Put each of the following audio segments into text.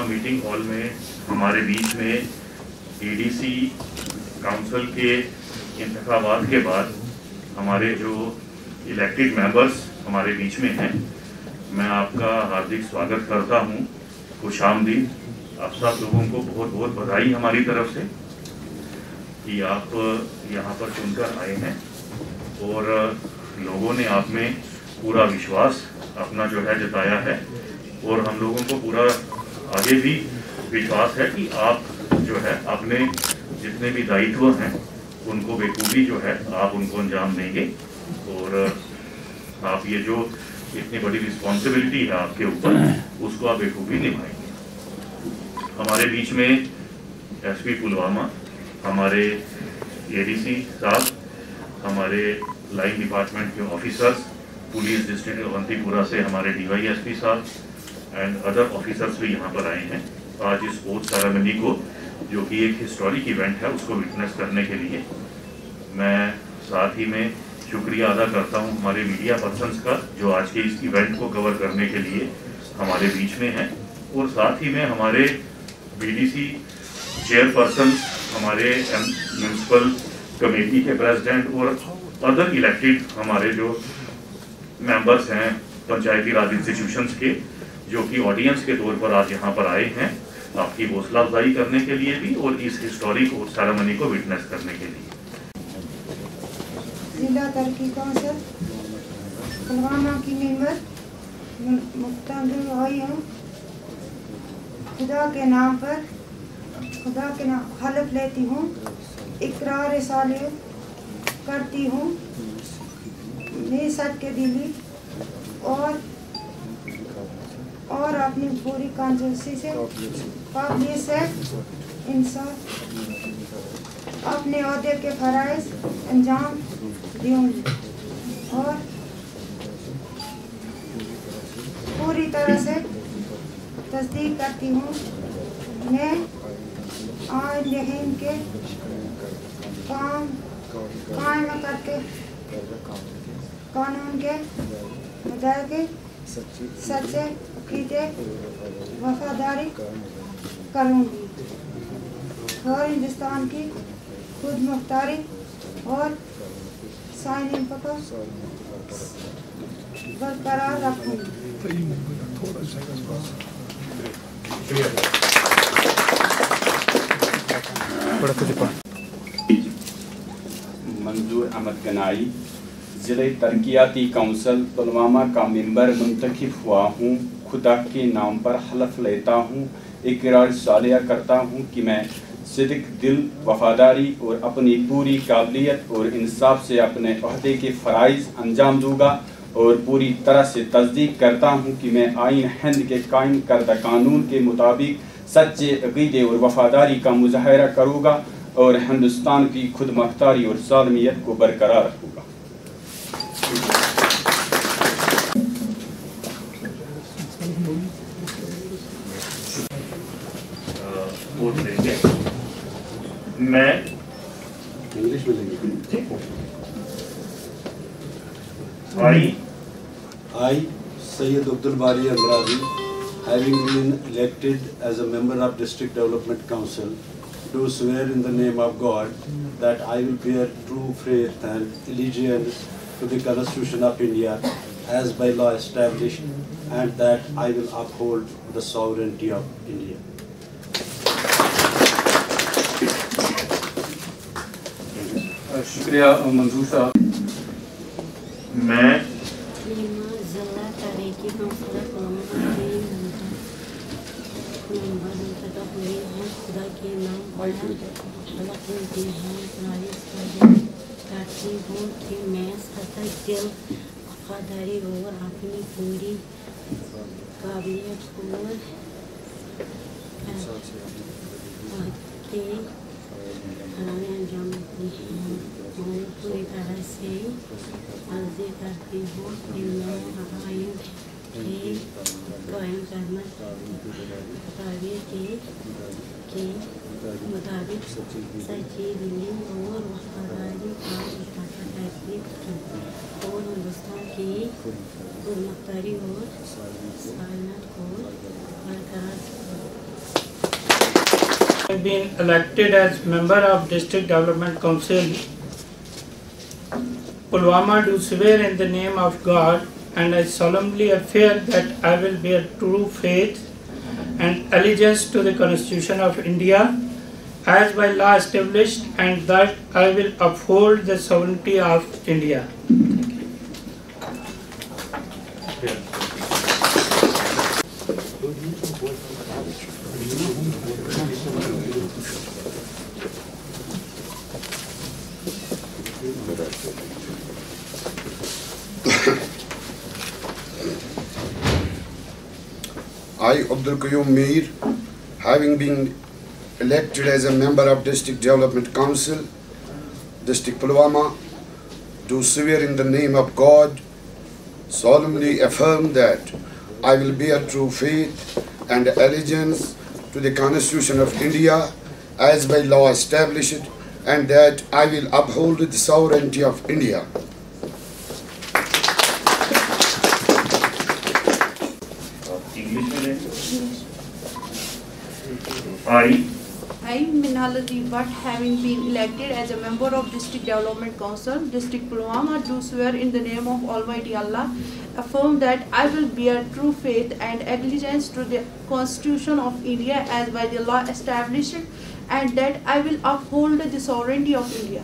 Meeting hall میں ہمارے بیچ میں ADC کاؤنسل کے انتخابات کے بعد ہمارے جو الیکٹڈ ممبرس ہمارے بیچ میں ہیں، میں آپ کا ہاردک سواگت کرتا ہوں. خوش آمدید. آپ سب لوگوں کو بہت بہت بدھائی ہماری طرف سے کہ آپ یہاں پر چن کر آئے ہیں اور لوگوں نے آپ میں پورا وشواس اپنا جو ہے جتایا ہے، اور ہم لوگوں کو پورا آگے بھی وشواس ہے کہ آپ جو ہے اپنے جتنے بھی دائتو ہیں ان کو بخوبی جو ہے آپ ان کو انجام دیں گے، اور آپ یہ جو اتنی بڑی رسپانسبلٹی ہے آپ کے اوپر اس کو آپ بخوبی نبھائیں گے. ہمارے بیچ میں SP پلوامہ، ہمارے ADC صاحب، ہمارے لائن ڈپارٹمنٹ کے آفیسرز، پولیس ڈسٹرکٹ اونتی پورہ سے ہمارے DYSP صاحب اینڈ ادر آفیسرز بھی یہاں پر آئے ہیں آج اس اسپورٹس سیریمنی کو، جو کہ ایک ہسٹورک ایونٹ ہے، اس کو وٹنس کرنے کے لیے. میں ساتھ ہی میں شکریہ ادا کرتا ہوں ہمارے میڈیا پرسنز کا جو آج کے اس ایونٹ کو کور کرنے کے لیے ہمارے بیچ میں ہیں، اور ساتھ ہی میں ہمارے BDC چیئر پرسنز، ہمارے میونسپل کمیٹی کے پریزیڈنٹ اور ادر الیکٹڈ ہمارے جو ممبرس ہیں پنچایتی راج انسٹیٹیوشنز کے، جو کہ آڈینس کے طور پر آج یہاں پر آئے ہیں آپ کی حوصلہ افزائی کرنے کے لیے بھی اور اس ہسٹورک سیریمنی کو وٹنس کرنے کے لیے. ضلع ترقی کونسل پلوامہ کی ممبر مختار آئی ہوں. خدا کے نام حلف لیتی ہوں، اقرار صالح کرتی ہوں میں سچ کے دلی اور اپنی پوری کانسٹیچوئنسی سے قابلیت سے انصاف اپنے عہدے کے فرائض انجام دوں گی اور پوری طرح سے تصدیق کرتی ہوں میں آئین ہند کے قائم کرتے قانون کے مطابق سچے عقیدے وفاداری کروں گی اور ہندوستان کی خود مختاری اور سائنس کو برقرار رکھوں گی. منظور احمد گنائی، ضلع ترقیاتی کونسل پلوامہ کا ممبر منتخب ہوا ہوں. خدا کے نام پر حلف لیتا ہوں، اقرار صالح کرتا ہوں کہ میں صدق دل، وفاداری اور اپنی پوری قابلیت اور انصاف سے اپنے عہدے کے فرائض انجام دوں گا، اور پوری طرح سے تصدیق کرتا ہوں کہ میں آئین ہند کے قائم کردہ قانون کے مطابق سچے عقیدے اور وفاداری کا مظاہرہ کروں گا اور ہندوستان کی خود مختاری اور سالمیت کو برقرار رکھوں گا. میں I, Sayyid Abdul Bari Andrabi, having been elected as a member of District Development Council, do swear in the name of God that I will bear true faith and allegiance to the Constitution of India as by law established, and that I will uphold the sovereignty of India. شکریہ منظور صاحب. میں ضلع ترقی council ممبر منتخب ہوئی ہوں. خدا کے نام پر حلف لیتی ہوں، اقرار صالح کرتی ہوں کہ میں سچ دل، وفاداری اور اپنی پوری قابلیت اور کے فرائض انجام دیتی ہوں اور پوری طرح سے تصدیق کرتی ہوں کہ میں آئین کے قائم کرنا کے مطابق سچی دلی اور وفاداری کا احاطہ کرتی ہوں اور ہندوستان کی خود مختاری اور سالمیت کو برقرار I've been elected as member of District Development Council, Pulwama, do swear in the name of God, and I solemnly affirm that I will bear true faith and allegiance to the Constitution of India as by law established, and that I will uphold the sovereignty of India. I, Abdul Qayyum Mir, having been elected as a member of District Development Council, District Pulwama, do swear in the name of God, solemnly affirm that I will bear true faith and allegiance to the Constitution of India as by law established, and that I will uphold the sovereignty of India. I, Minhalati Bhatt, having been elected as a member of District Development Council, District Pulwama, do swear in the name of Almighty Allah, affirm that I will bear true faith and allegiance to the Constitution of India as by the law established, and that I will uphold the sovereignty of India.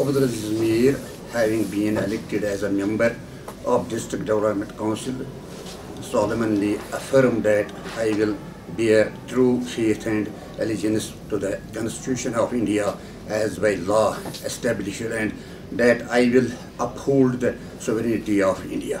Abdul Aziz Mir, having been elected as a member of District Development Council, solemnly affirm that I will bear true faith and allegiance to the Constitution of India as by law established, and that I will uphold the sovereignty of India.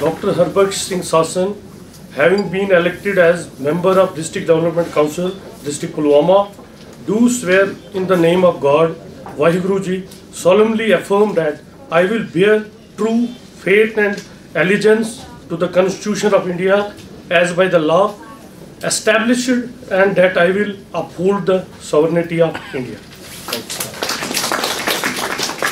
Dr. Harbaksh Singh Sasan, having been elected as member of District Development Council, District Pulwama, do swear in the name of God, Vaheguru Ji, solemnly affirm that I will bear true faith and allegiance to the Constitution of India as by the law established, and that I will uphold the sovereignty of India. Thank you.